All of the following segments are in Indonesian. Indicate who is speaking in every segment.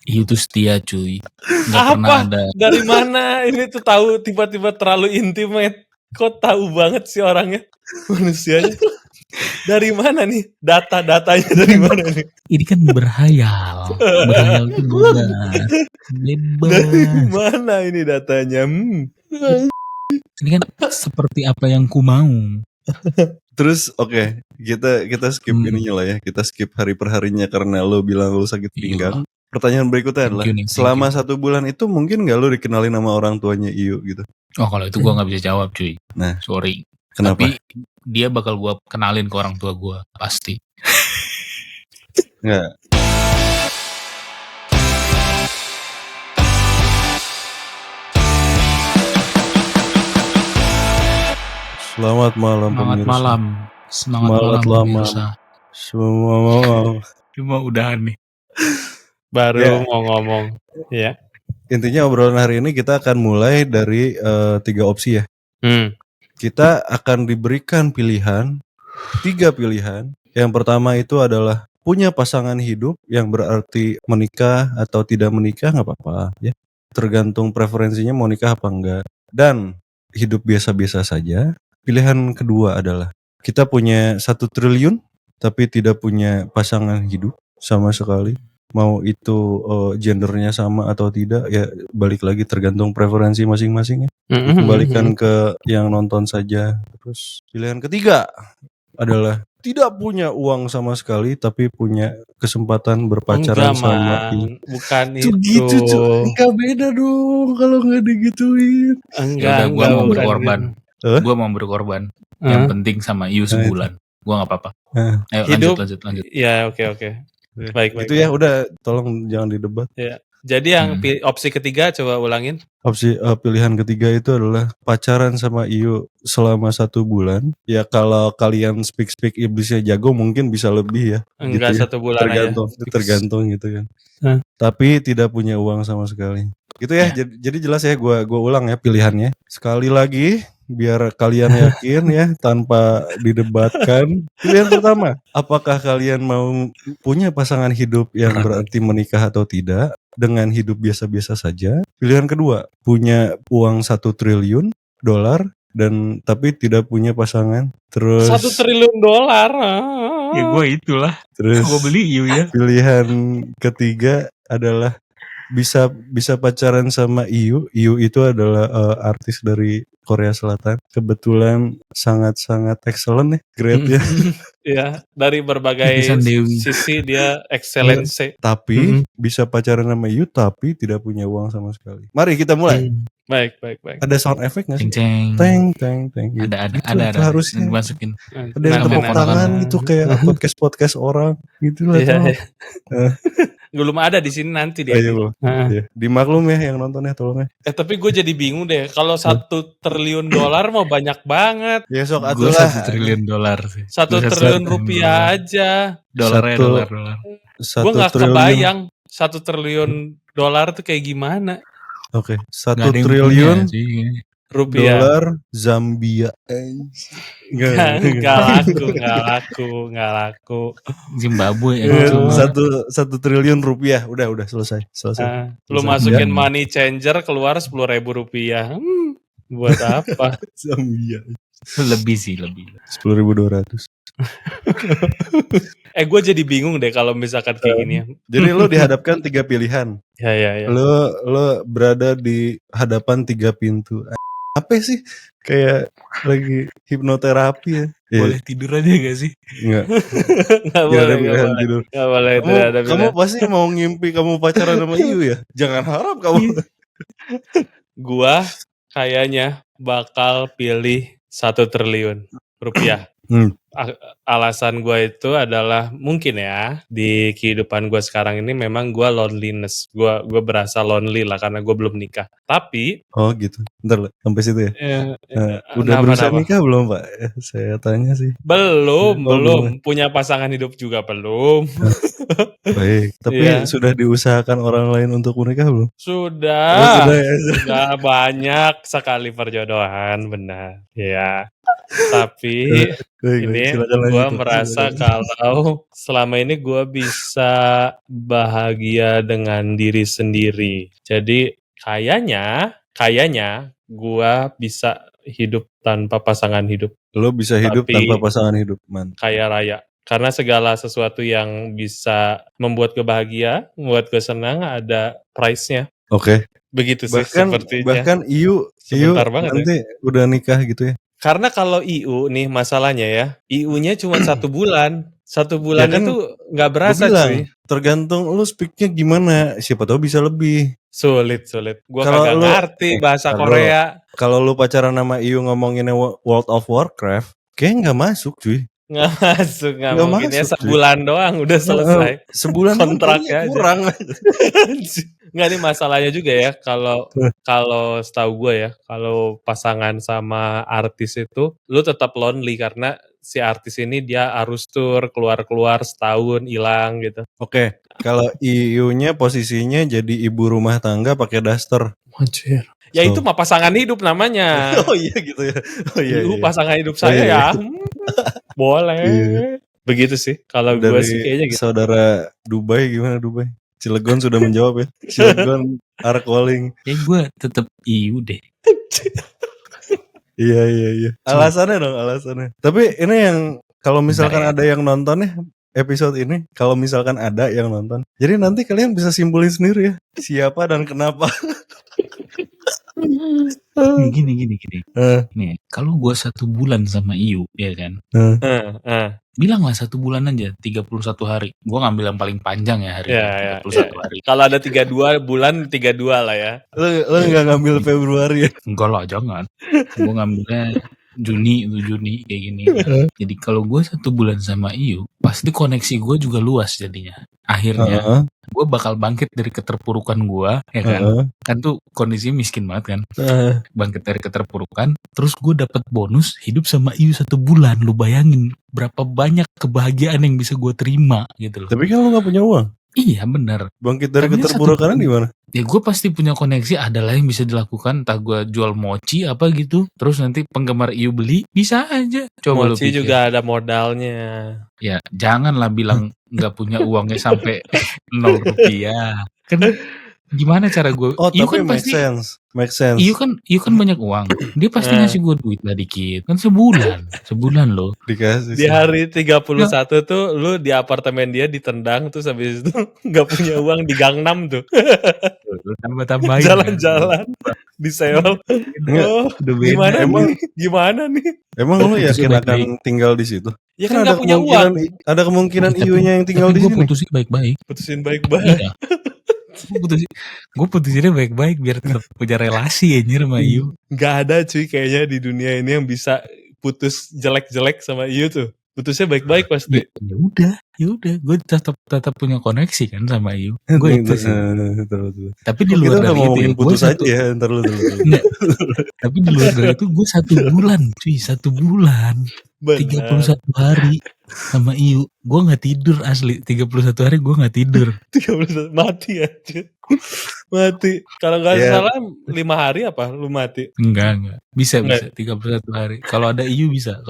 Speaker 1: Itu setia cuy. Nggak pernah
Speaker 2: Apa?
Speaker 1: ada.
Speaker 2: Dari mana ini tuh tahu tiba-tiba terlalu intimate? Kok tahu banget sih orangnya, manusianya? Dari mana nih? Data-datanya dari mana nih?
Speaker 1: Ini kan berhayal. Berhayal itu bebas.
Speaker 2: Dari
Speaker 1: Bebas.
Speaker 2: mana ini datanya?
Speaker 1: Ini kan seperti apa yang ku mau.
Speaker 3: Terus oke, kita skip ininya lah ya. Kita skip hari per harinya karena lo bilang lo sakit pinggang. Pertanyaan berikutnya adalah, selama 1 bulan itu mungkin gak lo dikenalin sama orang tuanya Iyu gitu?
Speaker 1: Oh kalau itu gue gak bisa jawab cuy.
Speaker 3: Nah,
Speaker 1: sorry.
Speaker 3: Kenapa?
Speaker 1: Tapi dia bakal gue kenalin ke orang tua gue pasti.
Speaker 3: Nggak. Selamat malam pemirsa.
Speaker 1: Semangat malam pemirsa.
Speaker 3: Semua malam.
Speaker 1: Cuma udahan nih.
Speaker 2: Baru mau ngomong. Ya.
Speaker 3: Intinya obrolan hari ini kita akan mulai dari 3 opsi ya. Kita akan diberikan pilihan, 3 pilihan. Yang pertama itu adalah punya pasangan hidup, yang berarti menikah atau tidak menikah nggak apa-apa ya. Tergantung preferensinya mau nikah apa enggak. Dan hidup biasa-biasa saja. Pilihan kedua adalah kita punya 1 triliun tapi tidak punya pasangan hidup sama sekali. Mau itu gendernya sama atau tidak ya balik lagi tergantung preferensi masing-masing ya. Kembalikan ke yang nonton saja. Terus pilihan ketiga adalah tidak punya uang sama sekali tapi punya kesempatan berpacaran sama
Speaker 2: bukan
Speaker 3: itu. Gitu cuy. Enggak beda dong kalau enggak digituin.
Speaker 1: Enggak, gue mau berkorban. Gue mau berkorban. Yang penting sama Iyu sebulan. Gue nggak apa-apa. Ayo lanjut.
Speaker 2: Ya oke. Baik.
Speaker 3: Itu ya udah, tolong jangan didebat.
Speaker 2: Ya. Jadi yang opsi ketiga coba ulangin.
Speaker 3: Opsi pilihan ketiga itu adalah pacaran sama Iyu selama 1 bulan. Ya kalau kalian speak iblisnya jago mungkin bisa lebih ya.
Speaker 2: Enggak
Speaker 3: gitu
Speaker 2: 1 bulan
Speaker 3: tergantung gitu kan. Tapi tidak punya uang sama sekali. Gitu ya. Jadi jelas ya, gua ulang ya pilihannya. Sekali lagi biar kalian yakin ya tanpa didebatkan. Pilihan pertama, apakah kalian mau punya pasangan hidup yang berarti menikah atau tidak dengan hidup biasa-biasa saja? Pilihan kedua, punya uang 1 triliun dolar dan tapi tidak punya pasangan. Terus
Speaker 2: 1 triliun dolar.
Speaker 1: Ya gue itulah.
Speaker 3: Terus
Speaker 1: gue beli Iyu ya.
Speaker 3: Pilihan ketiga adalah bisa pacaran sama Iyu. Iyu itu adalah artis dari Korea Selatan. Kebetulan sangat-sangat excellent ya, great ya.
Speaker 2: Ya, dari berbagai sisi dia excellency.
Speaker 3: Tapi bisa pacaran sama Iyu tapi tidak punya uang sama sekali. Mari kita mulai.
Speaker 2: Baik.
Speaker 3: Ada sound effect nggak sih?
Speaker 1: Teng.
Speaker 3: Gitu.
Speaker 1: Ada
Speaker 3: harusnya
Speaker 1: dimasukin.
Speaker 3: Ada yang tepuk tangan gitu kayak podcast orang gitu lah.
Speaker 2: Belum ada di sini nanti dia.
Speaker 3: Iya. Dimaklum ya yang nonton ya, tolong ya.
Speaker 2: Tapi gue jadi bingung deh. Kalau 1 triliun dolar mau banyak banget.
Speaker 3: Ya sok
Speaker 1: gue 1 triliun dolar sih.
Speaker 2: 1 triliun rupiah aja.
Speaker 1: Dolar.
Speaker 2: Gue nggak kebayang 1 triliun dolar tuh kayak gimana.
Speaker 3: Oke, 1 triliun rupiah. Dolar Zambia.
Speaker 2: Nggak laku.
Speaker 1: Zimbabwe
Speaker 3: 1 triliun rupiah. Udah selesai.
Speaker 2: Lu masukin money changer keluar 10.000 rupiah. Buat apa?
Speaker 3: Zambia.
Speaker 1: Lebih
Speaker 3: 10.200.
Speaker 2: Gue jadi bingung deh kalau misalkan kayak gini.
Speaker 3: Jadi lo dihadapkan 3 pilihan.
Speaker 2: Ya.
Speaker 3: Lo berada di hadapan 3 pintu. Apa sih? Kayak lagi hipnoterapi ya.
Speaker 1: Boleh tidur aja gak sih?
Speaker 3: Enggak.
Speaker 2: Nggak boleh.
Speaker 3: Kamu pasti mau ngimpi kamu pacaran sama Iyu ya? Jangan harap kamu.
Speaker 2: Gua kayaknya bakal pilih 1 triliun rupiah. Alasan gue itu adalah mungkin ya di kehidupan gue sekarang ini memang gue loneliness, gue berasa lonely lah karena gue belum nikah. Tapi
Speaker 3: gitu. Bentar sampai situ ya. Udah berusaha nikah belum Pak? Saya tanya sih.
Speaker 2: Belum. Punya pasangan hidup juga belum.
Speaker 3: Baik. Tapi sudah diusahakan orang lain untuk menikah belum?
Speaker 2: Sudah banyak sekali perjodohan, benar. Ya. Tapi ini gue merasa kalau selama ini gue bisa bahagia dengan diri sendiri. Jadi kayaknya gue bisa hidup tanpa pasangan hidup.
Speaker 3: Lo bisa hidup tanpa pasangan hidup, man.
Speaker 2: Kaya raya. Karena segala sesuatu yang bisa membuat gue bahagia, membuat gue senang, ada price-nya.
Speaker 3: Oke.
Speaker 2: Begitu sih sepertinya.
Speaker 3: Bahkan Iu nanti udah nikah gitu ya.
Speaker 2: Karena kalau IU nih masalahnya ya, IU-nya cuma 1 bulan. 1 bulan ya kan, itu nggak berasa sih.
Speaker 3: Tergantung lu speak-nya gimana. Siapa tahu bisa lebih.
Speaker 2: Sulit. Gua kagak ngerti bahasa Korea.
Speaker 3: Kalau lu pacaran sama IU ngomonginnya World of Warcraft, kayaknya nggak masuk cuy.
Speaker 2: Nggak masuk, nggak mungkin ya. Sebulan doang udah selesai.
Speaker 3: Sebulan
Speaker 2: kontraknya
Speaker 3: kurang.
Speaker 2: Nggak, nih masalahnya juga ya, kalau setahu gue ya, kalau pasangan sama artis itu, lu tetap lonely karena si artis ini dia harus tour, keluar setahun, hilang gitu.
Speaker 3: Oke, kalau IU-nya posisinya jadi ibu rumah tangga pakai daster.
Speaker 2: Anjir. Ya itu mah pasangan hidup namanya.
Speaker 3: Oh iya gitu ya. Oh iya.
Speaker 2: IU pasangan hidup saya ya. Boleh. Iya. Begitu sih. Kalau gue sih kayaknya gitu.
Speaker 3: Saudara Dubai gimana Dubai? Cilegon sudah menjawab ya. Cilegon are calling.
Speaker 1: Gue tetap IU deh.
Speaker 3: Iya. Alasannya. Tapi ini yang kalau misalkan ada yang nonton ya episode ini, kalau misalkan ada yang nonton, jadi nanti kalian bisa simpulin sendiri ya siapa dan kenapa.
Speaker 1: Gini. Nih, kalau gue 1 bulan sama IU, ya kan? Bilanglah 1 bulan aja, 31 hari. Gue ngambil yang paling panjang ya hari ini, 31 hari.
Speaker 2: Kalau ada 32 bulan, 32 lah ya.
Speaker 3: Lo nggak ngambil Februari ya?
Speaker 1: Enggak lah, jangan. Gue ngambilnya Juni kayak gini. Jadi kalau gue 1 bulan sama IU, pasti koneksi gue juga luas jadinya. Akhirnya gue bakal bangkit dari keterpurukan gue, ya kan? Kan tuh kondisi miskin banget kan. Bangkit dari keterpurukan, terus gue dapat bonus hidup sama IU 1 bulan. Lu bayangin berapa banyak kebahagiaan yang bisa gue terima gitu loh.
Speaker 3: Tapi kan lu gak punya uang.
Speaker 1: Iya benar.
Speaker 3: Bangkit dari keterpurukan di mana?
Speaker 1: Ya gue pasti punya koneksi, adalah yang bisa dilakukan. Entah gue jual mochi apa gitu, terus nanti penggemar IU beli, bisa aja. Coba
Speaker 2: mochi juga ada modalnya.
Speaker 1: Ya janganlah bilang nggak punya uangnya sampai 0 rupiah. Kan gimana cara gue?
Speaker 3: IU kan pasti make sense.
Speaker 1: IU kan banyak uang. Dia pasti ngasih gue duit lah dikit. Kan sebulan loh.
Speaker 3: Dikasih.
Speaker 2: Di hari 31 tuh lu di apartemen dia ditendang, terus habis itu nggak punya uang di Gangnam tuh.
Speaker 1: Tambah-tambahin.
Speaker 2: Jalan-jalan disewa. Gimana nih?
Speaker 3: Emang lu yakin akan tinggal di situ?
Speaker 2: Ya kan nggak punya uang.
Speaker 3: Ada kemungkinan IU-nya yang tinggal di sini.
Speaker 1: Gue putusin baik-baik. Iya. Gue putusinnya baik-baik biar tetap punya relasi anjir sama IU.
Speaker 2: Gak ada cuy kayaknya di dunia ini yang bisa putus jelek-jelek sama IU tuh. Putusnya baik-baik pasti.
Speaker 1: Ya udah, gue tetap punya koneksi kan sama IU. Gue itu sih. Tapi di luar dari itu ya,
Speaker 3: putus aja ya, ntar lu.
Speaker 1: Tapi di luar dari itu gue 1 bulan, cuy, 1 bulan. 31 hari sama IU, gue nggak tidur asli. 31 hari gue nggak tidur.
Speaker 2: 31 mati aja. Mati. Kalau nggak salah 5 hari apa lu mati?
Speaker 1: Enggak. Bisa 31 hari. Kalau ada IU bisa.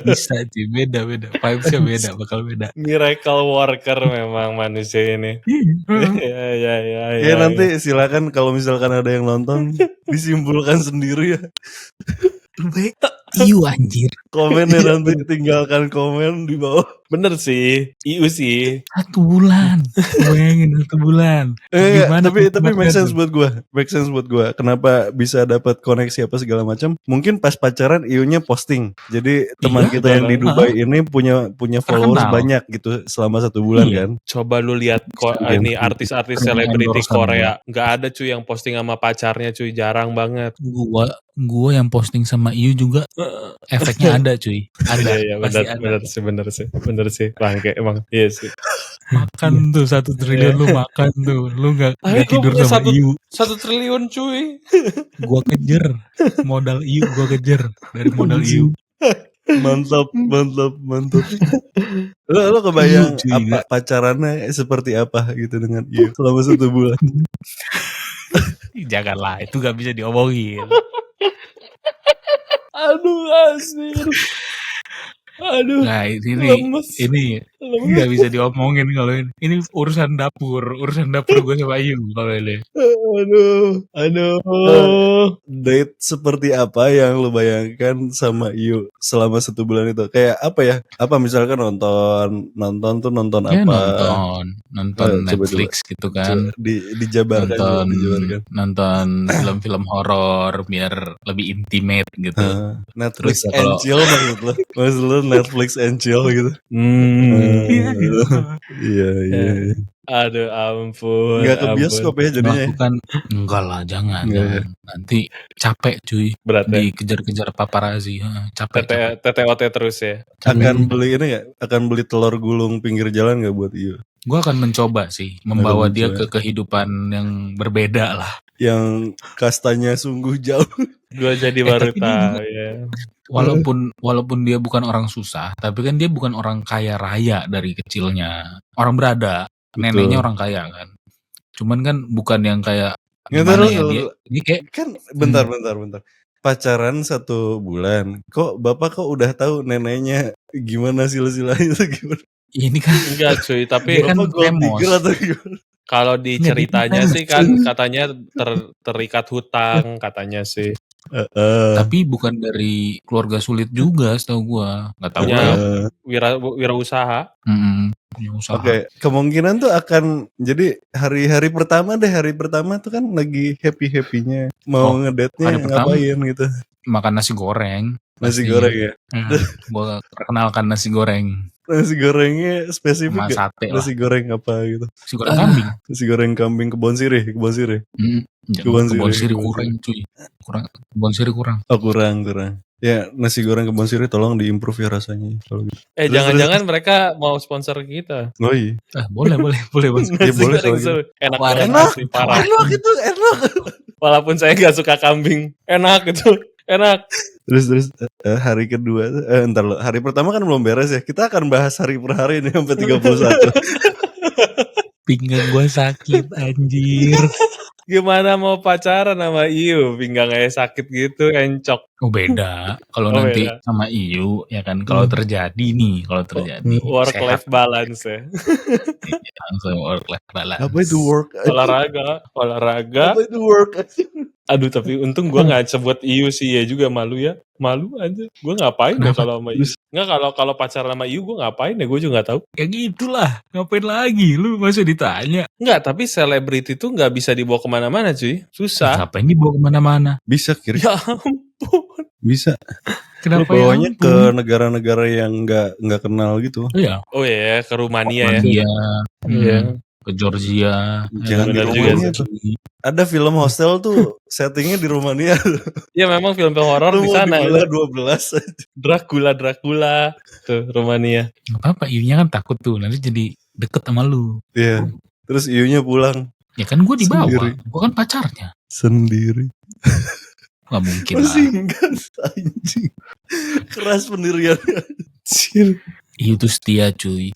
Speaker 1: Bisa cuy, beda. Vibes-nya beda, bakal beda.
Speaker 2: Miracle worker memang manusia ini.
Speaker 3: Ya nanti silakan kalau misalkan ada yang nonton disimpulkan sendiri ya.
Speaker 1: Baik, IU anjir.
Speaker 3: Komennya nanti tinggalkan komen di bawah.
Speaker 2: Bener sih, IU sih.
Speaker 1: 1 bulan. Bayangin 1 bulan.
Speaker 3: Gimana? Tapi make sense buat gue. Kenapa bisa dapat koneksi apa segala macam? Mungkin pas pacaran IU-nya posting. Jadi teman kita yang di Dubai ini punya followers banyak gitu selama 1 bulan kan.
Speaker 2: Coba lu lihat ini artis-artis selebriti Korea. Gak ada cuy yang posting sama pacarnya cuy, jarang banget.
Speaker 1: Gue yang posting sama IU juga efeknya ada cuy. Ada.
Speaker 2: Iya, bener sih. Bangke emang. Iya sih.
Speaker 1: Makan tuh 1 triliun lu makan tuh. Lu gak tidur sama IU.
Speaker 2: 1 triliun cuy.
Speaker 3: Gua kejar modal IU, dari modal IU. Mantap. Lo kebayang apa pacarannya seperti apa gitu dengan IU selama 1 bulan?
Speaker 1: Janganlah, itu gak bisa diomongin.
Speaker 2: Aduh, anjir. Aduh,
Speaker 1: Nah
Speaker 2: lemes.
Speaker 1: ini nggak bisa diomongin kalau ini. Ini urusan dapur gue sama Ayu kalau ini.
Speaker 2: Aduh.
Speaker 3: Date seperti apa yang lu bayangkan sama Iyu selama 1 bulan itu? Kayak apa ya? Apa misalkan nonton
Speaker 1: Ya
Speaker 3: apa?
Speaker 1: nonton Netflix gitu kan.
Speaker 3: Dijabarkan.
Speaker 1: Nonton film-film horor biar lebih intimate gitu.
Speaker 3: Netflix
Speaker 1: Terus
Speaker 3: and chill maksud lu Netflix and chill gitu. Iya.
Speaker 2: Aduh ampun.
Speaker 3: Nggak ke bioskop ya jadinya.
Speaker 1: Bukan, enggak lah, jangan. Nanti capek cuy.
Speaker 2: Berat ya?
Speaker 1: Dikejar-kejar paparazzi. Capek.
Speaker 2: TTOT terus ya.
Speaker 3: Akan beli ini ya? Akan beli telur gulung pinggir jalan nggak buat Iyo?
Speaker 1: Gue akan mencoba sih membawa dia ke kehidupan yang berbeda lah.
Speaker 3: Yang kastanya sungguh jauh.
Speaker 2: Gue jadi baru tahu ya.
Speaker 1: Walaupun dia bukan orang susah, tapi kan dia bukan orang kaya raya dari kecilnya. Orang berada. Neneknya orang kaya kan. Cuman kan bukan yang kayak gimana ya dia. Ini kayak
Speaker 3: kan bentar. Pacaran 1 bulan. Kok bapak udah tahu neneknya gimana silsilahnya itu gimana?
Speaker 2: Ini kan enggak cuy, tapi
Speaker 1: kan
Speaker 2: kalau di ceritanya sih kan katanya terikat hutang katanya sih.
Speaker 1: Tapi bukan dari keluarga sulit juga setahu gua. Nggak tahu
Speaker 2: ya. Wira usaha.
Speaker 3: Oke, kemungkinan tuh akan jadi hari pertama tuh kan lagi happy-nya mau ngedate-nya ngapain gitu.
Speaker 1: Makan nasi goreng.
Speaker 3: Nasi goreng ya.
Speaker 1: Gua perkenalkan nasi goreng.
Speaker 3: Nasi gorengnya spesifik
Speaker 1: gak? Sate
Speaker 3: nasi goreng apa gitu?
Speaker 1: Nasi goreng kambing.
Speaker 3: Nasi goreng kambing kebon sirih.
Speaker 1: Kebon sirih kurang cuy. Kebon sirih kurang.
Speaker 3: Oh kurang. Ya nasi goreng kebon sirih tolong diimprove ya rasanya kalau gitu.
Speaker 2: Jangan-jangan mereka mau sponsor kita.
Speaker 3: Oh iya.
Speaker 1: Boleh.
Speaker 3: Ya boleh
Speaker 2: gitu. Enak
Speaker 3: itu enak.
Speaker 2: Walaupun saya gak suka kambing, enak gitu. Enak.
Speaker 3: Terus hari kedua entar lo. Hari pertama kan belum beres ya. Kita akan bahas hari per hari ini sampai 31.
Speaker 1: Pinggang gue sakit anjir.
Speaker 2: Gimana mau pacaran sama Iyu? Pinggangnya sakit gitu, encok.
Speaker 1: Oh beda. Kalau nanti beda. Sama Iyu ya kan kalau terjadi.
Speaker 2: Work life balance ya.
Speaker 1: Langsung work life balance.
Speaker 3: Apa itu work?
Speaker 2: Olahraga.
Speaker 3: Apa itu work?
Speaker 2: Aduh tapi untung gue gak sebut Iyu sih ya juga malu ya. Malu aja. Gue ngapain ya kalau sama Iyu? Enggak kalau pacaran sama Iyu gue ngapain ya? Gue juga gak tahu.
Speaker 1: Ya gitulah. Ngapain lagi? Lu masih ditanya.
Speaker 2: Enggak, tapi selebriti tuh gak bisa dibawa kemana-mana cuy. Susah.
Speaker 1: Ngapain dibawa kemana-mana?
Speaker 3: Bisa kira.
Speaker 2: Ya ampun.
Speaker 3: Bisa.
Speaker 1: Kenapa
Speaker 3: bawanya ke negara-negara yang nggak kenal gitu?
Speaker 1: Iya.
Speaker 2: Oh ya, ke Rumania
Speaker 1: ya. Iya. Ke Georgia.
Speaker 3: Jangan di Rumania tuh. Ada film Hostel tuh settingnya di Rumania.
Speaker 2: Iya memang film horor di sana.
Speaker 3: 12.
Speaker 2: Dracula tuh Rumania.
Speaker 1: Gak apa-apa, Iunya kan takut tuh nanti jadi deket sama lu.
Speaker 3: Iya. Terus Iunya pulang.
Speaker 1: Ya kan gue dibawa. Gue kan pacarnya.
Speaker 3: Sendiri.
Speaker 1: Gak mungkin lah.
Speaker 3: Anjing. Keras pendiriannya.
Speaker 1: Iu tuh setia cuy.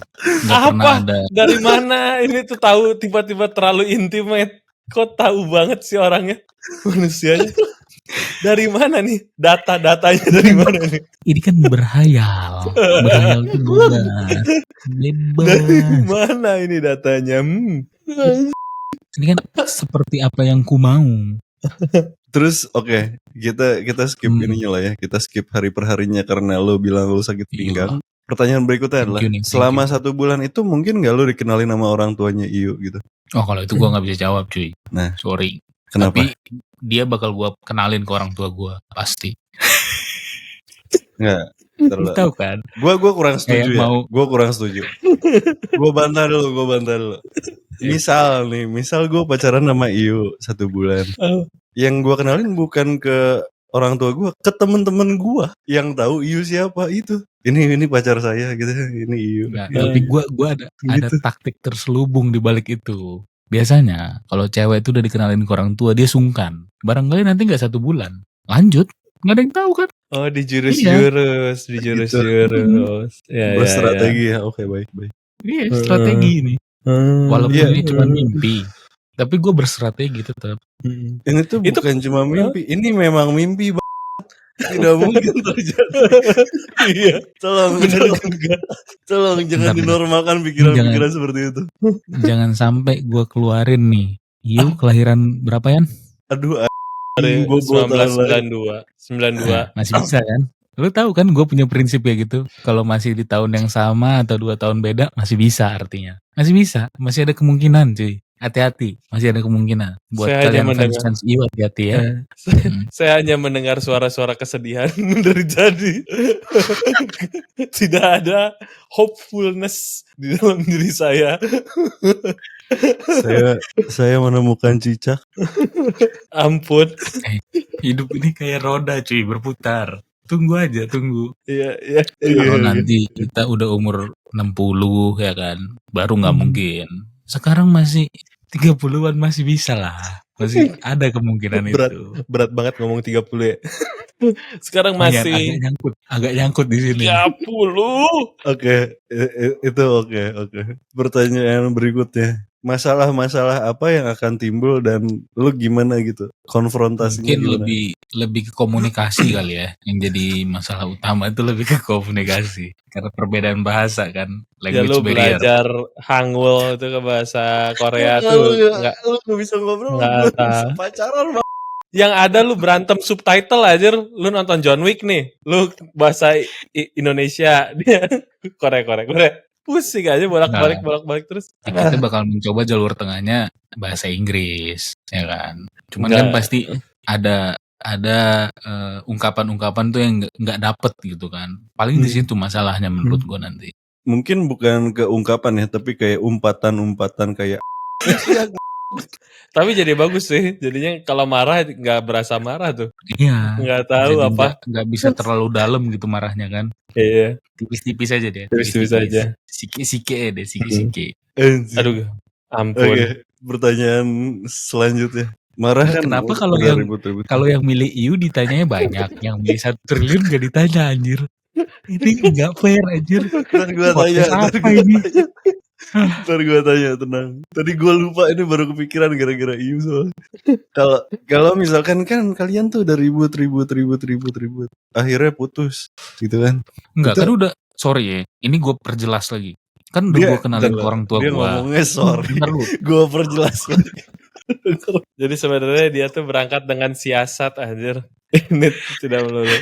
Speaker 2: Gak pernah ada. Dari mana ini tuh tahu tiba-tiba terlalu intimate. Kok tahu banget sih orangnya, manusianya. Dari mana nih datanya dari mana nih?
Speaker 1: Ini kan berhayal itu bebas.
Speaker 2: Dari mana ini datanya?
Speaker 1: Ini kan seperti apa yang ku mau.
Speaker 3: Terus oke, kita skip ininya lah ya. Kita skip hari per harinya karena lo bilang lo sakit pinggang. Pertanyaan berikutnya adalah selama 1 bulan itu mungkin gak lo dikenalin sama orang tuanya Iyo gitu?
Speaker 1: Oh kalau itu gue gak bisa jawab cuy.
Speaker 3: Nah
Speaker 1: sorry.
Speaker 3: Kenapa?
Speaker 1: Tapi dia bakal gue kenalin ke orang tua gue pasti.
Speaker 3: Nggak
Speaker 1: tahu kan?
Speaker 3: Gue kurang setuju ya. Gue kurang setuju. Gue bantah dulu. Misal gue pacaran sama Iyo 1 bulan. Yang gue kenalin bukan ke orang tua gue, ke temen-temen gue yang tahu Iyo siapa itu. Ini pacar saya gitu, ini Iyo.
Speaker 1: Nah, tapi gue ada taktik terselubung di balik itu. Biasanya kalau cewek itu udah dikenalin ke orang tua dia sungkan. Barangkali nanti nggak 1 bulan, lanjut nggak ada yang tahu kan?
Speaker 2: Oh dijurus.
Speaker 3: Ya, berstrategi ya. Oke baik.
Speaker 1: Iya strategi ini. Walaupun ini cuma mimpi, tapi gue berstrategi tetap.
Speaker 3: Ini tuh bukan cuma mimpi, ini memang mimpi. Tidak mungkin terjadi.
Speaker 2: Iya,
Speaker 3: Tolong jangan dinormalkan pikiran-pikiran seperti itu.
Speaker 1: Jangan sampai gue keluarin nih. Yu kelahiran berapa ya?
Speaker 3: Aduh,
Speaker 2: 1992.
Speaker 1: Masih bisa kan? Lu tahu kan gue punya prinsip kayak gitu. Kalau masih di tahun yang sama atau 2 tahun beda masih bisa artinya. Masih bisa, masih ada kemungkinan cuy. Hati-hati, masih ada kemungkinan. Buat kalian fans Yu hati-hati ya.
Speaker 2: Saya hanya mendengar suara-suara kesedihan dari jadi. Tidak ada hopefulness di dalam diri saya.
Speaker 3: Saya menemukan cicak.
Speaker 2: Ampun.
Speaker 1: Hidup ini kayak roda cuy, berputar. Tunggu aja, tunggu.
Speaker 2: Iya.
Speaker 1: Kalau nanti kita udah umur 60 ya kan, baru nggak mungkin. Sekarang masih 30-an masih bisa lah. Masih ada kemungkinan itu.
Speaker 2: Berat banget ngomong 30 ya. Sekarang masih
Speaker 1: agak nyangkut di sini.
Speaker 2: 30.
Speaker 3: Oke, itu oke. Pertanyaan berikutnya. Masalah-masalah apa yang akan timbul dan lu gimana gitu? Konfrontasinya
Speaker 1: mungkin
Speaker 3: gimana?
Speaker 1: lebih ke komunikasi kali ya. Yang jadi masalah utama itu lebih ke komunikasi. Karena perbedaan bahasa kan, language
Speaker 2: ya, lu
Speaker 1: barrier.
Speaker 2: Belajar Hangul itu ke bahasa Korea tuh
Speaker 3: lu gak bisa ngobrol, lu bisa pacaran.
Speaker 2: Yang ada lu berantem subtitle aja, lu nonton John Wick nih, lu bahasa Indonesia, dia Korea. Pusing aja bolak-balik terus.
Speaker 1: Kita bakal mencoba jalur tengahnya bahasa Inggris, ya kan. Cuman kan pasti ada ungkapan-ungkapan tuh yang nggak dapet gitu kan. Paling di situ masalahnya menurut gue nanti.
Speaker 3: Mungkin bukan ke ungkapan ya, tapi kayak umpatan kayak.
Speaker 2: Tapi jadi bagus sih, jadinya kalau marah nggak berasa marah tuh.
Speaker 1: Iya.
Speaker 2: Nggak tahu
Speaker 1: jadi
Speaker 2: apa.
Speaker 1: Nggak bisa terlalu dalam gitu marahnya kan.
Speaker 2: Iya.
Speaker 1: Tipis-tipis aja deh.
Speaker 2: Tipis-tipis aja.
Speaker 1: Sike.
Speaker 2: Aduh, ampun.
Speaker 3: Oke, pertanyaan selanjutnya. Marah kan
Speaker 1: kenapa kalau yang milih Iu ditanyanya banyak, yang milih 1 triliun gak ditanya anjir. Ini nggak fair anjir.
Speaker 3: Ntar gue tanya, tenang. Tadi gue lupa, ini baru kepikiran gara-gara Iu soalnya. Kalau misalkan kan kalian tuh udah ribut. Akhirnya putus, gitu kan?
Speaker 1: Enggak, kan udah, sorry ya. Ini gue perjelas lagi. Kan udah gue kenalin ke orang tua gue.
Speaker 3: Dia ngomongnya sorry. Gue perjelas lagi.
Speaker 2: Jadi sebenarnya dia tuh berangkat dengan siasat anjir. Ini tidak melulu.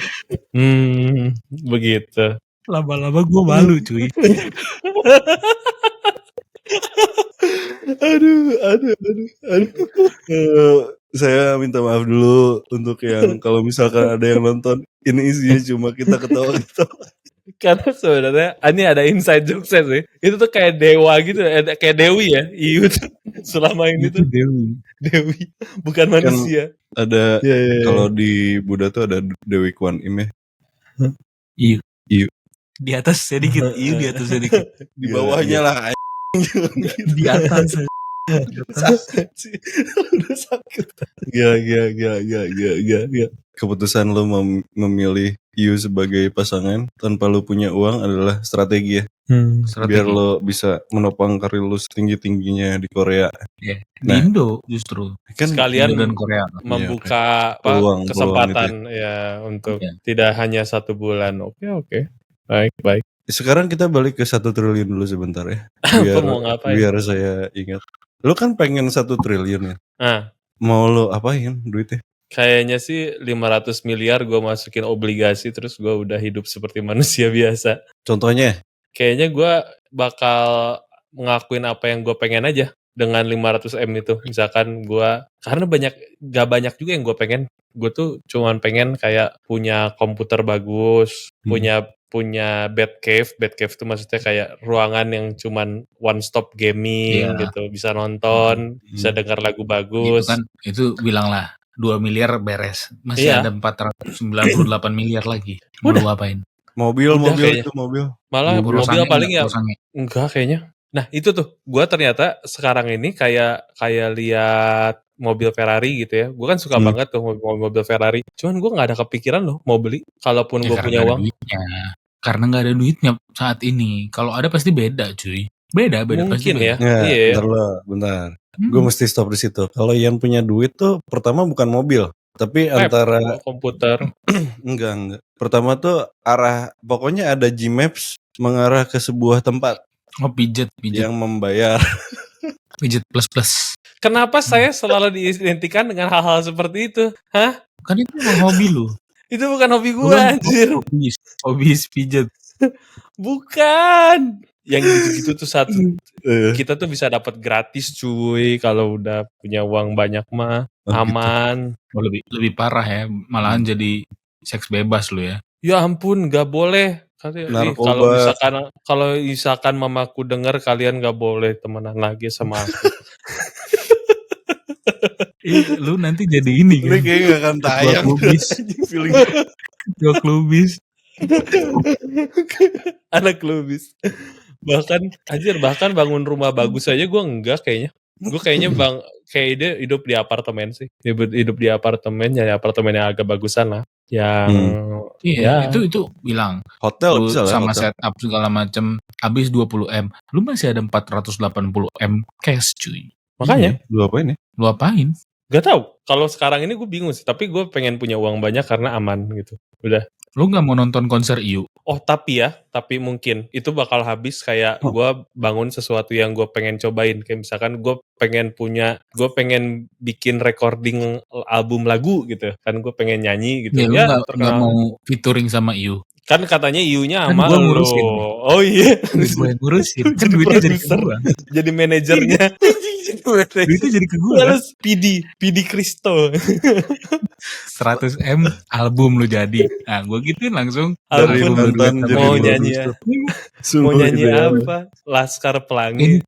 Speaker 2: Begitu.
Speaker 1: Lama-lama gue malu cuy.
Speaker 3: Aduh. Saya minta maaf dulu untuk yang kalau misalkan ada yang nonton, ini isinya cuma kita ketawa-ketawa.
Speaker 2: Karena sebenarnya ini ada inside jokes sih. Itu tuh kayak dewa gitu, kayak Dewi ya. Iu tuh selama ini tuh Dewi, bukan manusia.
Speaker 3: Ada kalau di Buddha tuh ada Dewi Kuan Im ya.
Speaker 1: Iu. Di atas sedikit, Iu di atas sedikit.
Speaker 3: Di bawahnya lah.
Speaker 1: Di atas.
Speaker 3: Udah sakit. Gak. Keputusan lo memilih Iu sebagai pasangan tanpa lo punya uang adalah strategi ya. Biar lo bisa menopang karir lo setinggi-tingginya di Korea.
Speaker 1: Yeah. Di Indo justru.
Speaker 2: Kan sekalian
Speaker 1: Indo dan Korea
Speaker 2: membuka
Speaker 3: peluang
Speaker 2: kesempatan ya untuk tidak hanya 1 bulan. Oke. Baik.
Speaker 3: Sekarang kita balik ke 1 triliun dulu sebentar ya. Biar saya ingat. Lo kan pengen 1 triliun ya. Mau lo apain duitnya?
Speaker 2: Kayaknya sih 500 miliar gue masukin obligasi terus gue udah hidup seperti manusia biasa.
Speaker 3: Contohnya?
Speaker 2: Kayaknya gue bakal ngelakuin apa yang gue pengen aja dengan 500 M itu. Misalkan gue, karena gak banyak juga yang gue pengen. Gue tuh cuman pengen kayak punya komputer bagus, punya bed cave itu maksudnya kayak ruangan yang cuman one stop gaming gitu, bisa nonton, bisa dengar lagu bagus.
Speaker 1: Itu bilanglah 2 miliar beres. Masih ada 498 miliar lagi. Mau lu apain?
Speaker 3: Mobil.
Speaker 2: Malah mobil paling ya enggak kayaknya. Nah, itu tuh gue ternyata sekarang ini kayak lihat mobil Ferrari gitu ya. Gue kan suka banget tuh mobil Ferrari. Cuman gue nggak ada kepikiran loh mau beli kalaupun gue punya uang.
Speaker 1: Karena nggak ada duitnya saat ini. Kalau ada pasti beda, cuy. Beda
Speaker 2: mungkin
Speaker 1: pasti
Speaker 2: ya.
Speaker 3: Iya. Bentar. Gue mesti stop di situ. Kalau yang punya duit tuh pertama bukan mobil, Tapi
Speaker 2: Lab,
Speaker 3: antara
Speaker 2: komputer.
Speaker 3: enggak. Pertama tuh pokoknya ada Gmaps mengarah ke sebuah tempat.
Speaker 1: Oh, pijet.
Speaker 3: Yang membayar.
Speaker 1: Pijet plus.
Speaker 2: Kenapa saya selalu diidentikan dengan hal-hal seperti itu? Hah?
Speaker 1: Kan itu emang hobi lu.
Speaker 2: Itu bukan hobi gua, anjir.
Speaker 1: Hobis pijet.
Speaker 2: Bukan. Yang gitu-gitu tuh satu. Kita tuh bisa dapat gratis cuy kalau udah punya uang banyak mah. Aman.
Speaker 1: Gitu. Oh, lebih parah ya. Malahan jadi seks bebas lu ya.
Speaker 2: Ya ampun, gak boleh. Kalau misalkan mamaku dengar kalian gak boleh temenan lagi sama aku.
Speaker 1: Lu nanti jadi ini kan.
Speaker 3: Ini kayaknya gak akan tayang.
Speaker 1: Ketua klubis.
Speaker 2: Anak klubis. Bahkan bangun rumah bagus aja gue enggak kayaknya. Gue kayaknya kayak ide hidup di apartemen sih. Hidup di apartemen, ya apartemen yang agak bagusan lah. Yang
Speaker 1: itu bilang
Speaker 3: hotel
Speaker 1: lu
Speaker 3: bisa lah,
Speaker 1: sama
Speaker 3: hotel.
Speaker 1: setup segala macam habis 20M. Lu masih ada 480M cash cuy.
Speaker 2: Makanya
Speaker 3: lu apain?
Speaker 2: Gak tahu. Kalau sekarang ini gue bingung sih, tapi gue pengen punya uang banyak karena aman gitu. Udah.
Speaker 1: Lu nggak mau nonton konser IU?
Speaker 2: Oh tapi mungkin itu bakal habis kayak gue bangun sesuatu yang gue pengen cobain. Kayak misalkan gue pengen bikin recording album lagu gitu. Kan gue pengen nyanyi gitu.
Speaker 1: Ya, lu nggak mau featuring sama IU?
Speaker 2: Kan katanya IU-nya
Speaker 1: kan
Speaker 2: sama
Speaker 1: gua ngurusin.
Speaker 2: Oh iya.
Speaker 1: Gue ngurusin. Kan duitnya jadi ke gua.
Speaker 2: Jadi manajernya.
Speaker 1: Duitnya jadi ke gua.
Speaker 2: PD Kristo.
Speaker 3: 100M
Speaker 1: album lu jadi. Nah, gue gituin langsung.
Speaker 3: Dari mantan jadi
Speaker 2: mau nyanyi ya. Mau nyanyi apa? Laskar Pelangi.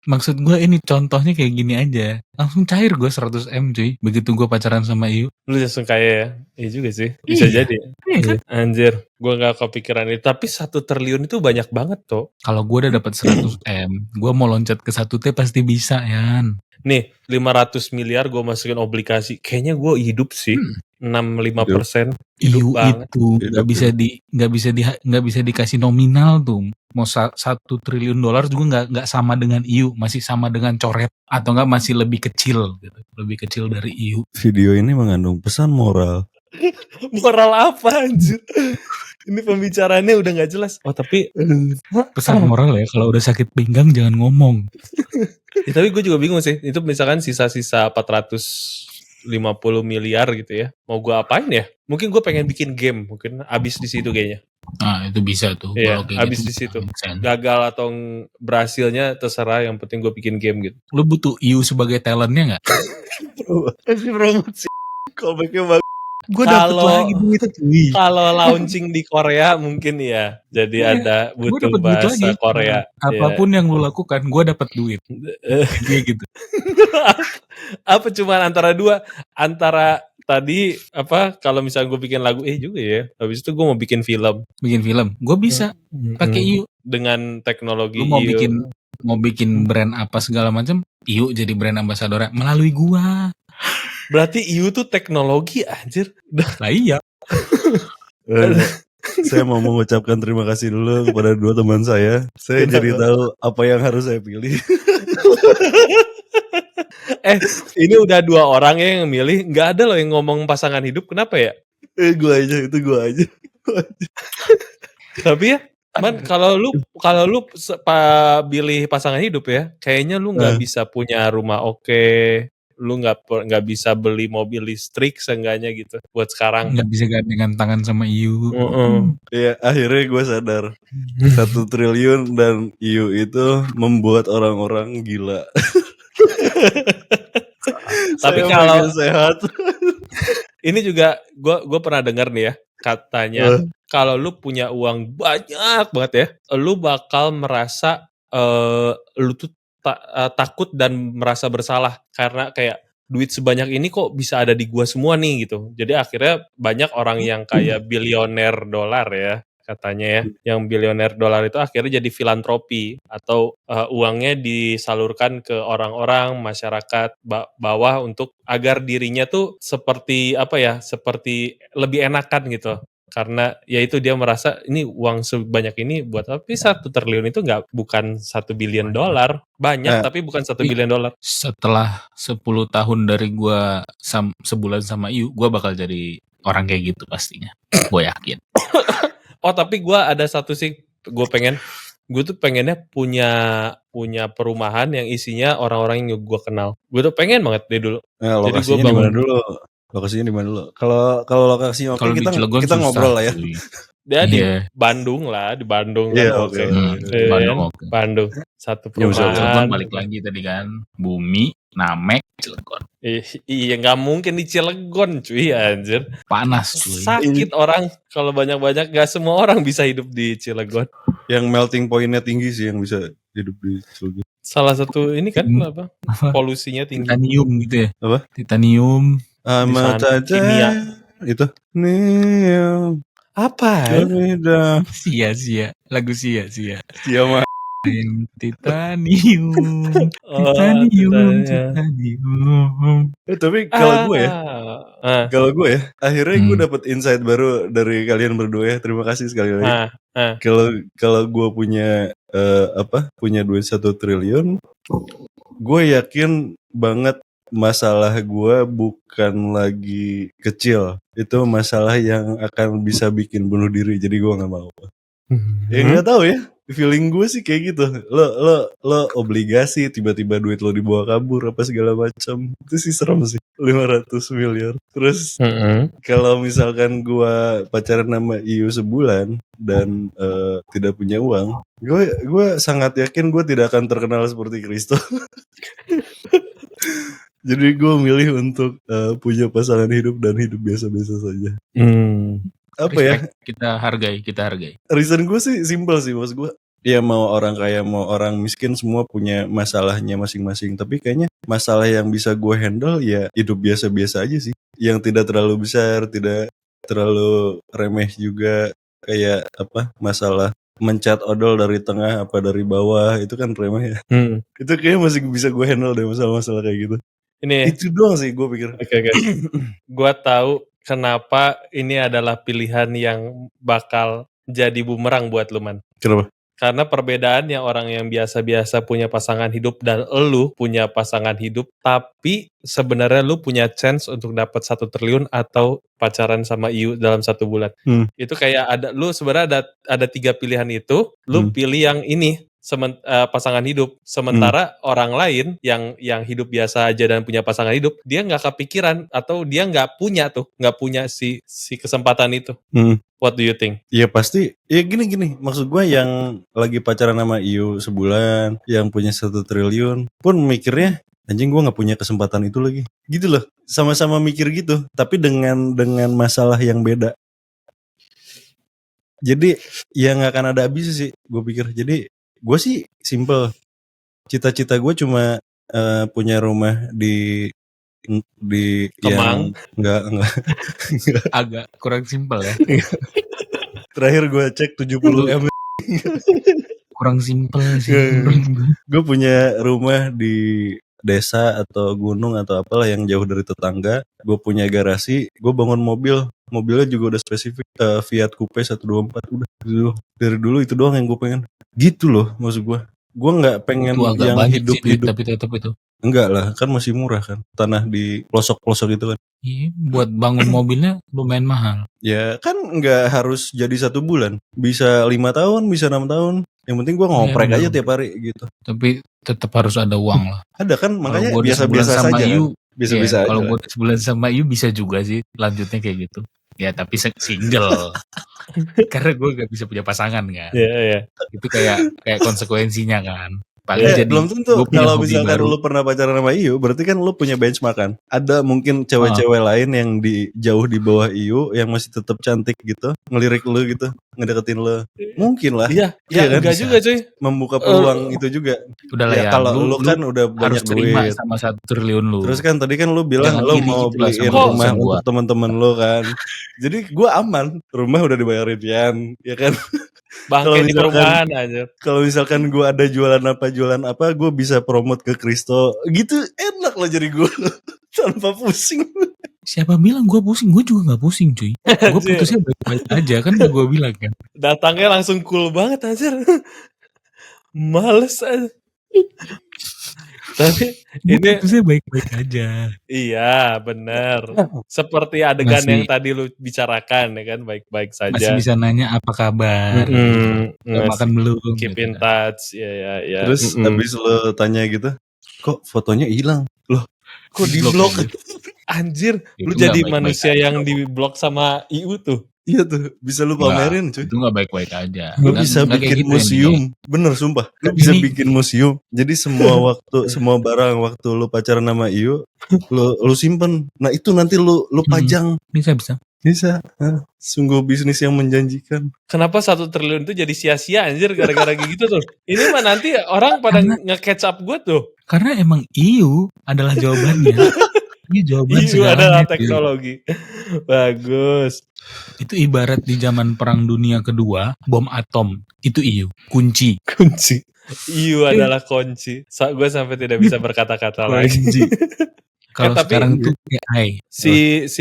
Speaker 1: Maksud gue ini contohnya kayak gini aja. Langsung cair gue 100M cuy. Begitu gue pacaran sama IU.
Speaker 2: Lu langsung kaya ya? Iya juga sih. Bisa jadi.
Speaker 1: Iya kan?
Speaker 2: Anjir. Gue gak kepikiran itu. Tapi 1 triliun itu banyak banget tuh.
Speaker 1: Kalau gue udah dapat 100M, gue mau loncat ke 1T pasti bisa, Yan.
Speaker 2: Nih, 500 miliar gue masukin obligasi. Kayaknya gue hidup sih. 65%.
Speaker 1: IU itu nggak bisa dikasih nominal tuh. Mau 1 triliun dolar juga nggak sama dengan IU, masih sama dengan coret atau nggak masih lebih kecil gitu, lebih kecil dari IU.
Speaker 3: Video ini mengandung pesan moral.
Speaker 2: Moral apa anjir? Ini pembicaraannya udah nggak jelas. Oh tapi
Speaker 1: pesan moral ya, kalau udah sakit pinggang jangan ngomong.
Speaker 2: Ya, tapi gue juga bingung sih. Itu misalkan sisa-sisa 450 miliar gitu ya. Mau gue apain ya? Mungkin gue pengen bikin game. Mungkin abis di situ kayaknya.
Speaker 1: Nah itu bisa tuh.
Speaker 2: Iya, abis di situ. Gagal atau berhasilnya terserah. Yang penting gue bikin game gitu.
Speaker 1: Lu butuh IU sebagai talentnya nggak?
Speaker 2: Promosi. Callbacknya bagus.
Speaker 1: Gue dapet lagi duit cuy.
Speaker 2: Kalau launching di Korea mungkin ya. Jadi ada butuh bahasa Korea.
Speaker 1: Apapun yang lu lakukan, gue dapet duit. Dia gitu.
Speaker 2: Apa cuman antara dua? Antara tadi apa? Kalau misalnya gue bikin lagu, juga ya. Habis itu gue mau bikin film.
Speaker 1: Gue bisa pakai IU
Speaker 2: dengan teknologi.
Speaker 1: Lu mau bikin brand apa segala macam, IU jadi brand ambasador melalui gua.
Speaker 2: Berarti IU tuh teknologi anjir.
Speaker 1: Lah iya.
Speaker 3: Saya mau mengucapkan terima kasih dulu kepada 2 teman saya. Saya jadi tahu apa yang harus saya pilih.
Speaker 2: Ini udah 2 orang yang milih. Nggak ada loh yang ngomong pasangan hidup. Kenapa ya?
Speaker 3: Gua aja.
Speaker 2: Tapi ya, Man, kalau lu pilih pasangan hidup ya, kayaknya lu nggak bisa punya rumah oke. Lu nggak bisa beli mobil listrik seenggaknya gitu buat sekarang.
Speaker 1: Nggak bisa gandengan tangan sama IU.
Speaker 3: Iya, akhirnya gue sadar 1 triliun dan IU itu membuat orang-orang gila.
Speaker 2: Tapi kalau sehat, ini juga gue pernah dengar nih ya, katanya kalau lu punya uang banyak banget ya, lu bakal merasa lu tuh takut dan merasa bersalah karena kayak duit sebanyak ini kok bisa ada di gua semua nih gitu. Jadi akhirnya banyak orang yang kayak bilioner dolar ya katanya ya, yang bilioner dolar itu akhirnya jadi filantropi atau uangnya disalurkan ke orang-orang masyarakat bawah untuk agar dirinya tuh seperti apa ya, seperti lebih enakan gitu. karena ya itu dia merasa ini uang sebanyak ini buat apa? 1 triliun itu bukan $1 billion. Banyak tapi bukan $1 billion.
Speaker 1: Setelah 10 tahun dari gue sebulan sama Iu, gue bakal jadi orang kayak gitu pastinya. Gue yakin.
Speaker 2: Oh tapi gue ada satu sih, gue tuh pengennya punya perumahan yang isinya orang-orang yang gue kenal. Gue tuh pengen banget deh dulu.
Speaker 3: Nah, lokasinya di mana dulu? Lokasinya di mana dulu? Kalau lokasinya oke, kita ngobrol lah ya.
Speaker 2: Dia di Bandung lah, di Bandung kan oke. Bandung. Satu perumahan.
Speaker 1: Cilegon balik lagi tadi kan. Bumi, Namek, Cilegon.
Speaker 2: Iya nggak mungkin di Cilegon cuy anjir.
Speaker 1: Panas cuy.
Speaker 2: Sakit orang kalau banyak-banyak, gak semua orang bisa hidup di Cilegon.
Speaker 3: Yang melting point-nya tinggi sih yang bisa hidup di Cilegon.
Speaker 2: Salah satu ini kan apa? Polusinya tinggi.
Speaker 1: Titanium gitu ya.
Speaker 3: Apa?
Speaker 1: Titanium.
Speaker 2: Kimia.
Speaker 3: Itu. Nium.
Speaker 2: Apa?
Speaker 1: Sia. Lagu Sia.
Speaker 3: Sia mah.
Speaker 1: Titanium.
Speaker 3: Tapi kalau gue ya, akhirnya gue dapet insight baru dari kalian berdua ya. Terima kasih sekali lagi. Kalau gue punya punya duit 1 triliun, gue yakin banget masalah gue bukan lagi kecil. Itu masalah yang akan bisa bikin bunuh diri. Jadi gue nggak mau. Ya nggak tahu ya. Feeling gue sih kayak gitu. Lo obligasi, tiba-tiba duit lo dibawa kabur apa segala macam. Itu sih serem sih. 500 miliar. Terus kalau misalkan gue pacaran sama Iu sebulan dan tidak punya uang, gue sangat yakin gue tidak akan terkenal seperti Kristo. Jadi gue milih untuk punya pasangan hidup dan hidup biasa-biasa saja. Apa ya?
Speaker 1: Kita hargai.
Speaker 3: Reason gue sih simple sih, maksud gue. Ya mau orang kaya mau orang miskin semua punya masalahnya masing-masing. Tapi kayaknya masalah yang bisa gue handle ya hidup biasa-biasa aja sih. Yang tidak terlalu besar, tidak terlalu remeh juga. Kayak masalah mencat odol dari tengah apa dari bawah itu kan remeh ya. Itu kayaknya masih bisa gue handle deh masalah-masalah kayak gitu. Itu doang sih gue pikir.
Speaker 2: Oke. Gue tahu kenapa ini adalah pilihan yang bakal jadi bumerang buat lu, Man.
Speaker 3: Kenapa?
Speaker 2: Karena perbedaannya orang yang biasa-biasa punya pasangan hidup dan lu punya pasangan hidup, tapi sebenarnya lu punya chance untuk dapat 1 triliun atau pacaran sama Iu dalam 1 bulan. Itu kayak lu sebenarnya ada 3 pilihan itu, lu pilih yang ini. Pasangan hidup, sementara orang lain yang hidup biasa aja dan punya pasangan hidup, dia nggak kepikiran atau dia nggak punya si kesempatan itu. What do you think?
Speaker 3: Ya pasti, ya gini, maksud gue yang lagi pacaran sama Iu sebulan, yang punya 1 triliun, pun mikirnya, anjing gue gak punya kesempatan itu lagi. Gitu loh, sama-sama mikir gitu, tapi dengan masalah yang beda. Jadi, ya gak akan ada habis sih, gue pikir. Jadi, gue sih simple. Cita-cita gue cuma punya rumah di
Speaker 2: Kemang.
Speaker 3: Enggak.
Speaker 1: Agak kurang simpel ya.
Speaker 3: Terakhir gue cek 70 M.
Speaker 1: Kurang simpel sih.
Speaker 3: Gue punya rumah di desa atau gunung atau apalah yang jauh dari tetangga. Gue punya garasi, gue bangun mobilnya juga udah spesifik Fiat Coupe 124. Udah gitu. Dari dulu itu doang yang gue pengen. Gitu loh maksud gue. Gue nggak pengen yang hidup
Speaker 1: tapi tetap itu.
Speaker 3: Enggak lah, kan masih murah kan. Tanah di pelosok-pelosok itu kan.
Speaker 1: Iya, buat bangun mobilnya lumayan mahal.
Speaker 3: Ya kan nggak harus jadi 1 bulan. Bisa 5 tahun, bisa 6 tahun. Yang penting gue ngoprek aja tiap hari gitu.
Speaker 1: Tapi tetap harus ada uang lah.
Speaker 3: Ada kan, makanya biasa-biasa saja kan. Bisa-bisa aja.
Speaker 1: Kalau gue sebulan sama Iu bisa juga sih lanjutnya kayak gitu. Ya tapi single. Karena gue gak bisa punya pasangan kan.
Speaker 2: Iya.
Speaker 1: Itu kayak konsekuensinya kan. Paling jadi
Speaker 3: belum tentu kalau misalkan lu pernah pacaran sama Iu, berarti kan lu punya benchmark kan. Ada mungkin cewek-cewek lain yang jauh di bawah Iu yang masih tetap cantik gitu, ngelirik lu gitu, ngedeketin lu. Mungkin lah.
Speaker 2: Iya kan? Enggak juga cuy.
Speaker 3: Membuka peluang itu juga.
Speaker 1: Udah lah ya.
Speaker 3: Kalau lu kan udah banyak duit
Speaker 1: sama 1 triliun lu.
Speaker 3: Terus kan tadi kan lu bilang lu mau beliin rumah untuk teman-teman lu kan. Jadi gua aman, rumah udah dibayarin Pian, ya kan.
Speaker 2: Bangke di perumahan aja.
Speaker 3: Kalau misalkan gue ada jualan apa, gue bisa promote ke Kristo. Gitu enak lah jadi gue tanpa pusing.
Speaker 1: Siapa bilang gue pusing? Gue juga nggak pusing, cuy. Gue putusnya baik-baik aja, kan udah gue bilang kan.
Speaker 2: Datangnya langsung cool banget anjir. Males aja. Tapi ini
Speaker 1: putusnya baik-baik aja.
Speaker 2: Iya, benar. Seperti adegan yang tadi lu bicarakan ya kan, baik-baik saja.
Speaker 1: Masih bisa nanya apa kabar, makan belum,
Speaker 2: keep in touch, ya.
Speaker 3: Terus habis lu tanya gitu, kok fotonya hilang? Loh, kok di blok?
Speaker 2: Anjir, lu jadi manusia yang di blok sama IU tuh.
Speaker 3: Iya tuh, bisa lu pamerin cuy.
Speaker 1: Itu gak baik-baik aja.
Speaker 3: Lu bisa bikin museum, bener sumpah. Lu bisa bikin museum. Jadi semua waktu, semua barang waktu lu pacaran sama Iu, lu simpen. Nah itu nanti lu pajang. Bisa. Sungguh bisnis yang menjanjikan.
Speaker 2: Kenapa 1 triliun itu jadi sia-sia anjir gara-gara gitu tuh? Ini mah nanti orang pada nge-catch up gue tuh.
Speaker 1: Karena emang Iu adalah jawabannya. Iu
Speaker 2: adalah teknologi. Bagus.
Speaker 1: Itu ibarat di zaman Perang Dunia Kedua, bom atom. Itu Iu, kunci.
Speaker 2: Iu adalah kunci. Gue sampai tidak bisa berkata-kata lagi.
Speaker 1: Kalau sekarang tuh AI.
Speaker 2: Si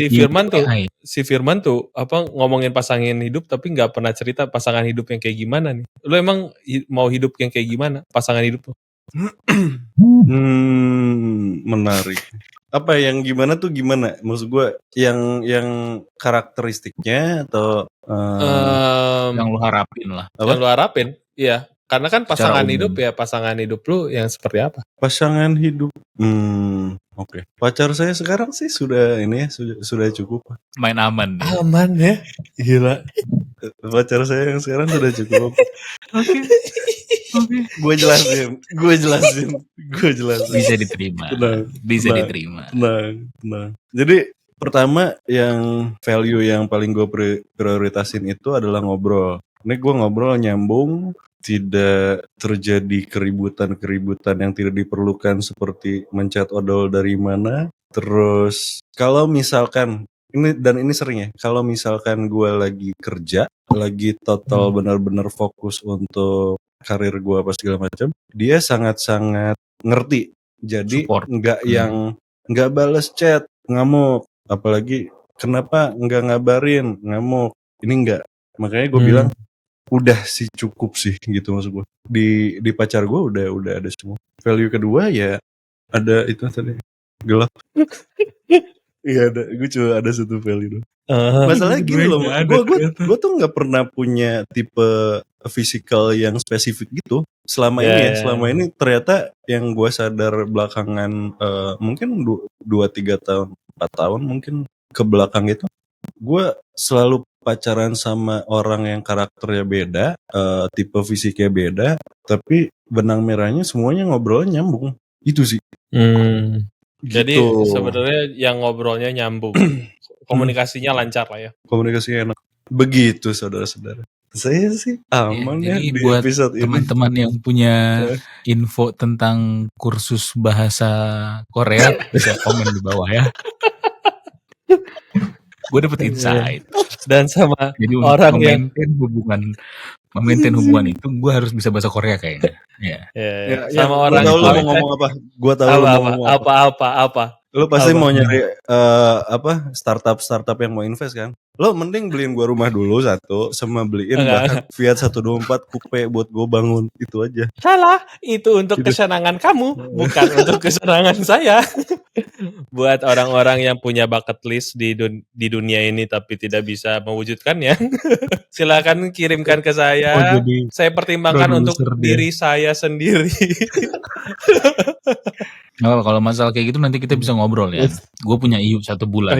Speaker 2: Firman tuh apa ngomongin pasangan hidup tapi nggak pernah cerita pasangan hidup yang kayak gimana nih. Lu emang mau hidup yang kayak gimana? Pasangan hidup tuh?
Speaker 3: Menarik. Apa yang gimana tuh gimana? Maksud gue yang karakteristiknya atau
Speaker 1: yang lu harapin lah.
Speaker 2: Yang lu harapin, iya. Karena kan pasangan hidup lu yang seperti apa?
Speaker 3: Pasangan hidup, oke. Pacar saya sekarang sih sudah sudah cukup.
Speaker 1: Main aman.
Speaker 2: Aman ya, gila.
Speaker 3: Pacar saya yang sekarang sudah cukup.
Speaker 1: Oke.
Speaker 3: Gue jelasin.
Speaker 1: Bisa diterima.
Speaker 3: Tenang. Jadi pertama yang value yang paling gue prioritasin itu adalah ngobrol. Ini gue ngobrol nyambung, tidak terjadi keributan yang tidak diperlukan seperti mencet odol dari mana. Terus kalau misalkan ini sering ya, kalau misalkan gue lagi kerja, lagi total benar-benar fokus untuk karir gue apa segala macam, dia sangat-sangat ngerti. Jadi nggak balas chat ngamuk, apalagi kenapa nggak ngabarin ngamuk, ini nggak. Makanya gue bilang udah sih cukup sih gitu maksud gue. Di pacar gue udah ada semua. Value kedua ya ada itu tadi gelap. Iya ada, gue cuma ada satu value doang. Masalahnya gini loh, gue tuh nggak pernah punya tipe physical yang spesifik gitu. Selama ini ternyata yang gue sadar belakangan mungkin 2-3 tahun, 4 tahun mungkin ke belakang itu, gue selalu pacaran sama orang yang karakternya beda, tipe fisiknya beda, tapi benang merahnya semuanya ngobrolnya nyambung. Itu sih.
Speaker 2: Jadi sebenarnya yang ngobrolnya nyambung, komunikasinya lancar lah ya.
Speaker 3: Komunikasinya enak. Begitu saudara-saudara. Saya sih aman ya di
Speaker 1: buat
Speaker 3: episode ini.
Speaker 1: Teman-teman yang punya info tentang kursus bahasa Korea bisa komen di bawah ya. Gue dapet insight.
Speaker 2: Dan sama
Speaker 1: jadi
Speaker 2: orang yang
Speaker 1: memaintain hubungan itu gue harus bisa bahasa Korea kayaknya.
Speaker 2: Sama orang
Speaker 3: yang mau ngomong apa? Gue tahu
Speaker 2: apa.
Speaker 3: Lo pasti mau nyari startup yang mau invest kan? Lo mending beliin gue rumah dulu satu, sama beliin bahkan Fiat 124 coupe buat gue bangun, itu aja.
Speaker 2: Salah, itu untuk kesenangan kamu, bukan untuk kesenangan saya. Buat orang-orang yang punya bucket list di dunia ini tapi tidak bisa mewujudkannya, silakan kirimkan ke saya. Saya pertimbangkan untuk diri saya sendiri.
Speaker 1: Kalau masalah kayak gitu nanti kita bisa ngobrol ya. Gue punya IU 1 bulan.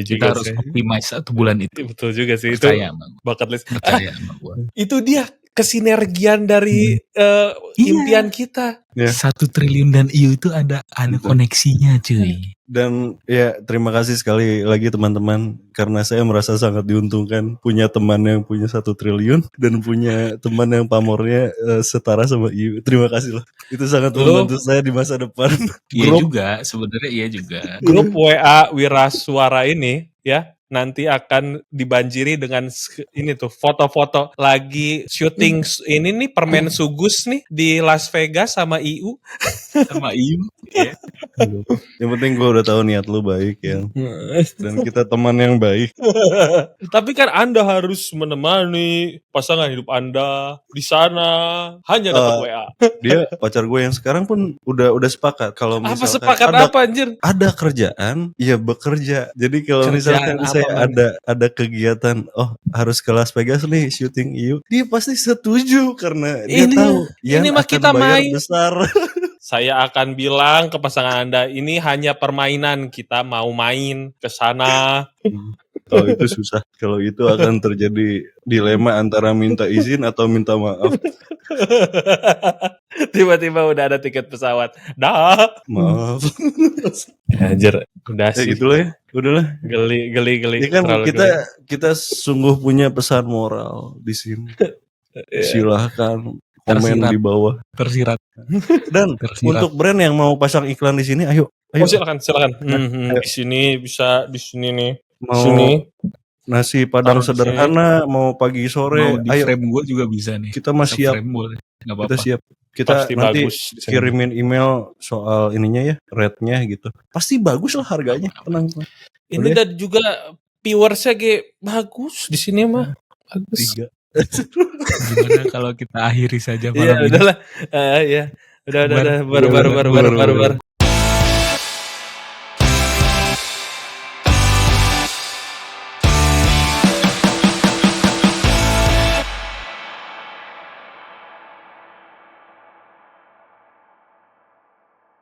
Speaker 1: Kita harus optimize 1 bulan itu.
Speaker 2: Betul juga sih.
Speaker 1: Percaya
Speaker 2: itu bucket list.
Speaker 1: Percaya sama gue.
Speaker 2: Itu dia kesinergian dari impian kita.
Speaker 1: 1 triliun dan IU itu ada koneksinya cuy.
Speaker 3: Dan ya terima kasih sekali lagi teman-teman, karena saya merasa sangat diuntungkan punya teman yang punya 1 triliun dan punya teman yang pamornya setara sama IU. Terima kasih loh. Itu sangat membantu saya di masa depan.
Speaker 1: Iya juga, sebenarnya iya juga.
Speaker 2: Grup WA Wirasuara ini ya, nanti akan dibanjiri dengan ini tuh foto-foto lagi syuting ini nih permen sugus nih di Las Vegas sama IU.
Speaker 1: Sama IU. Yeah.
Speaker 3: Yang penting gue udah tahu niat lu baik ya. Dan kita teman yang baik.
Speaker 2: Tapi kan Anda harus menemani pasangan hidup Anda di sana hanya dapat WA.
Speaker 3: Dia pacar gue yang sekarang pun udah sepakat kalau misalkan
Speaker 2: Apa sepakat apa anjir?
Speaker 3: Ada kerjaan, ya bekerja. Jadi kalau misalkan saya ada kegiatan, harus ke Las Vegas nih syuting IU, dia pasti setuju karena dia tahu
Speaker 2: ini mah kita
Speaker 3: bayar
Speaker 2: main
Speaker 3: besar.
Speaker 2: Saya akan bilang ke pasangan Anda, ini hanya permainan, kita mau main ke sana.
Speaker 3: Oh itu susah. Kalau itu akan terjadi dilema antara minta izin atau minta maaf.
Speaker 2: Tiba-tiba udah ada tiket pesawat. Dah.
Speaker 3: Maaf.
Speaker 2: Anjir, udah sih.
Speaker 3: Gitu lah ya. Udahlah.
Speaker 2: Geli.
Speaker 3: Ya kan kita sungguh punya pesan moral di sini. Silahkan komen di bawah.
Speaker 1: Tersirat.
Speaker 3: Dan untuk brand yang mau pasang iklan di sini, ayo.
Speaker 2: Oh, silakan. Di sini bisa di sini nih.
Speaker 3: Mau nasi padang sederhana, mau pagi sore,
Speaker 1: mau di frame gue juga bisa nih.
Speaker 3: Kita masih siap. Kita siap. Kita pasti nanti kirimin email soal ininya ya, rate-nya gitu. Pasti bagus lah harganya. Tenang.
Speaker 2: Ini dan juga viewersnya bagus di sini mah. Bagus.
Speaker 3: 3.
Speaker 1: Gimana kalau kita akhiri saja malam ini?
Speaker 2: Udahlah. Ya. Udah. Baru.